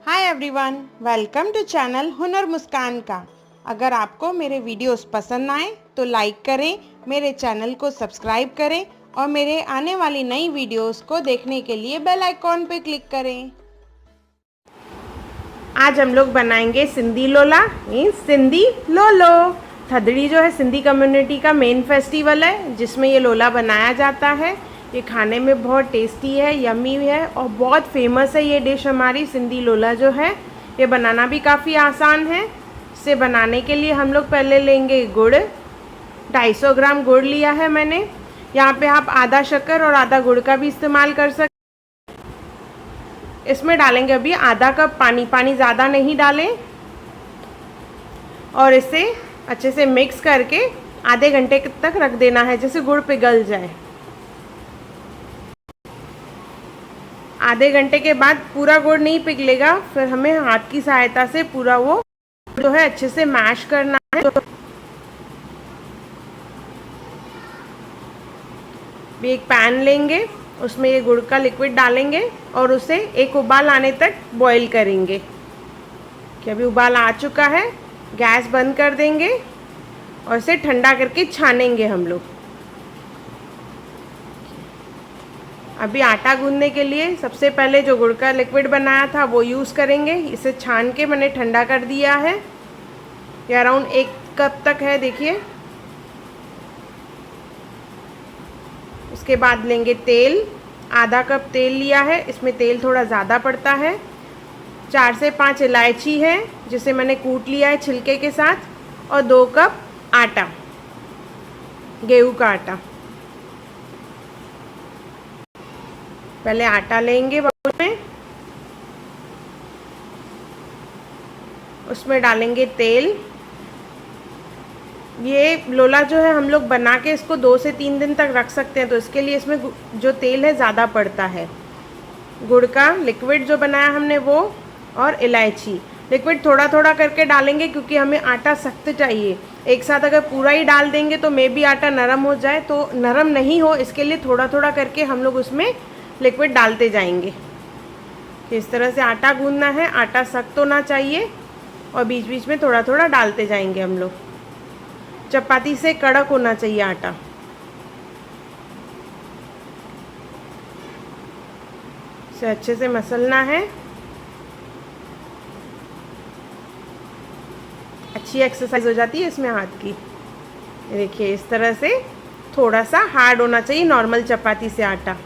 Hi everyone, welcome to channel Hunar Muskan का। अगर आपको मेरे वीडियोस पसंद आए तो लाइक करें, मेरे चैनल को सब्सक्राइब करें और मेरे आने वाली नई वीडियोस को देखने के लिए बेल आइकॉन पे क्लिक करें। आज हम लोग बनाएंगे सिंधी लोला मीन्स सिंधी लोलो। थदड़ी जो है सिंधी कम्युनिटी का मेन फेस्टिवल है जिसमें ये लोला बनाया जाता है। ये खाने में बहुत टेस्टी है, यम्मी है और बहुत फेमस है ये डिश हमारी सिंधी लोला जो है। ये बनाना भी काफ़ी आसान है। इसे बनाने के लिए हम लोग पहले लेंगे गुड़। 250 ग्राम गुड़ लिया है मैंने। यहाँ पे आप आधा शक्कर और आधा गुड़ का भी इस्तेमाल कर सकते। इसमें डालेंगे अभी आधा कप पानी। पानी ज़्यादा नहीं डालें और इसे अच्छे से मिक्स करके आधे घंटे तक रख देना है, जैसे गुड़ पिघल जाए। आधे घंटे के बाद पूरा गुड़ नहीं पिघलेगा, फिर हमें हाथ की सहायता से पूरा वो जो है अच्छे से मैश करना है। भी एक पैन लेंगे, उसमें ये गुड़ का लिक्विड डालेंगे और उसे एक उबाल आने तक बॉईल करेंगे। कि अभी उबाल आ चुका है, गैस बंद कर देंगे और इसे ठंडा करके छानेंगे हम लोग। अभी आटा गूंदने के लिए सबसे पहले जो गुड़ का लिक्विड बनाया था वो यूज़ करेंगे। इसे छान के मैंने ठंडा कर दिया है। ये अराउंड 1 कप तक है, देखिए। उसके बाद लेंगे तेल। आधा कप तेल लिया है, इसमें तेल थोड़ा ज़्यादा पड़ता है। 4 से 5 इलायची है जिसे मैंने कूट लिया है छिलके के साथ। और 2 कप आटा, गेहूं का आटा। पहले आटा लेंगे बाउल में, उसमें डालेंगे तेल। ये लोला जो है हम लोग बना के इसको 2 से 3 दिन तक रख सकते हैं, तो इसके लिए इसमें जो तेल है ज़्यादा पड़ता है। गुड़ का लिक्विड जो बनाया हमने वो, और इलायची। लिक्विड थोड़ा थोड़ा करके डालेंगे क्योंकि हमें आटा सख्त चाहिए। एक साथ अगर पूरा ही डाल देंगे तो मे भी आटा नरम हो जाए, तो नरम नहीं हो इसके लिए थोड़ा थोड़ा करके हम लोग उसमें लिक्विड डालते जाएंगे। इस तरह से आटा गूंदना है। आटा सख्त होना चाहिए और बीच बीच में थोड़ा थोड़ा डालते जाएंगे हम लोग। चपाती से कड़क होना चाहिए आटा। इसे अच्छे से मसलना है। अच्छी एक्सरसाइज हो जाती है इसमें हाथ की। देखिए इस तरह से थोड़ा सा हार्ड होना चाहिए नॉर्मल चपाती से आटा।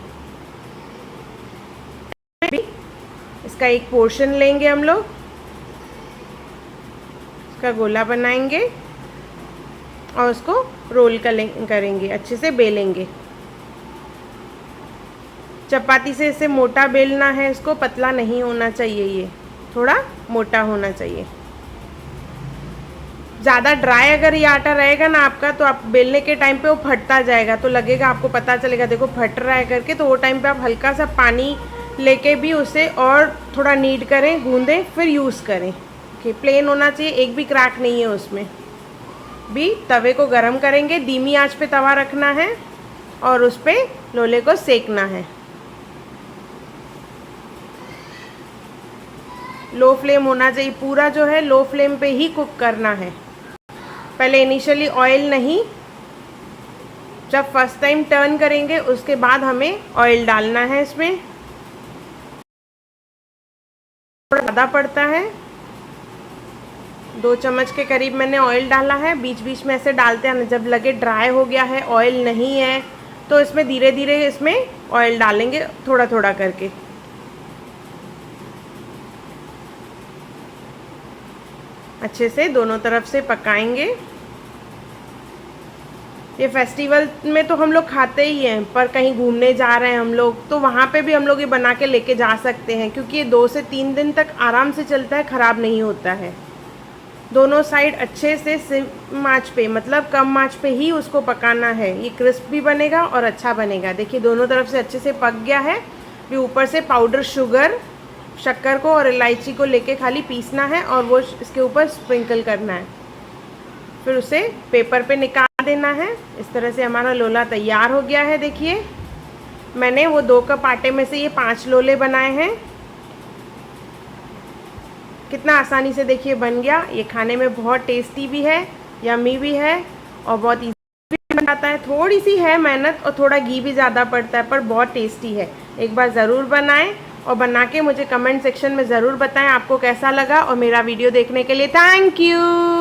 इसका एक पोर्शन लेंगे हम लोग, इसका गोला बनाएंगे और उसको रोल करेंगे, अच्छे से बेलेंगे। चपाती से इसे मोटा बेलना है, इसको पतला नहीं होना चाहिए, ये थोड़ा मोटा होना चाहिए। ज़्यादा ड्राई अगर ये आटा रहेगा ना आपका, तो आप बेलने के टाइम पे वो फटता जाएगा, तो लगेगा आपको, पता चलेगा देखो फट रहा है करके। तो वो टाइम पे आप हल्का सा पानी लेके भी उसे और थोड़ा नीड करें, गूंदें, फिर यूज़ करें। कि प्लेन होना चाहिए, एक भी क्रैक नहीं है उसमें। भी तवे को गरम करेंगे, धीमी आंच पे तवा रखना है और उस पर लोले को सेकना है। लो फ्लेम होना चाहिए, पूरा जो है लो फ्लेम पे ही कुक करना है। पहले इनिशियली ऑयल नहीं, जब फर्स्ट टाइम टर्न करेंगे उसके बाद हमें ऑयल डालना है। इसमें थोड़ा ज़्यादा पड़ता है, 2 चम्मच के करीब मैंने ऑयल डाला है। बीच बीच में ऐसे डालते हैं, जब लगे ड्राई हो गया है, ऑयल नहीं है, तो इसमें धीरे धीरे इसमें ऑयल डालेंगे थोड़ा थोड़ा करके। अच्छे से दोनों तरफ से पकाएंगे। ये फेस्टिवल में तो हम लोग खाते ही हैं, पर कहीं घूमने जा रहे हैं हम लोग तो वहाँ पे भी हम लोग ये बना के लेके जा सकते हैं, क्योंकि ये 2 से 3 दिन तक आराम से चलता है, ख़राब नहीं होता है। दोनों साइड अच्छे से सिम आँच पे, मतलब कम आँच पे ही उसको पकाना है। ये क्रिस्प भी बनेगा और अच्छा बनेगा। देखिए दोनों तरफ से अच्छे से पक गया है। फिर ऊपर से पाउडर शक्कर को और इलायची को लेके खाली पीसना है और वो इसके ऊपर स्प्रिंकल करना है। फिर उसे पेपर पे निकाल देना है। इस तरह से हमारा लोला तैयार हो गया है। देखिए मैंने वो 2 कप आटे में से ये 5 लोले बनाए हैं। कितना आसानी से देखिए बन गया। ये खाने में बहुत टेस्टी भी है, यम्मी भी है और बहुत ईजी भी बनाता है। थोड़ी सी है मेहनत और थोड़ा घी भी ज़्यादा पड़ता है, पर बहुत टेस्टी है। एक बार ज़रूर बनाएं और बना के मुझे कमेंट सेक्शन में ज़रूर बताएं आपको कैसा लगा। और मेरा वीडियो देखने के लिए थैंक यू।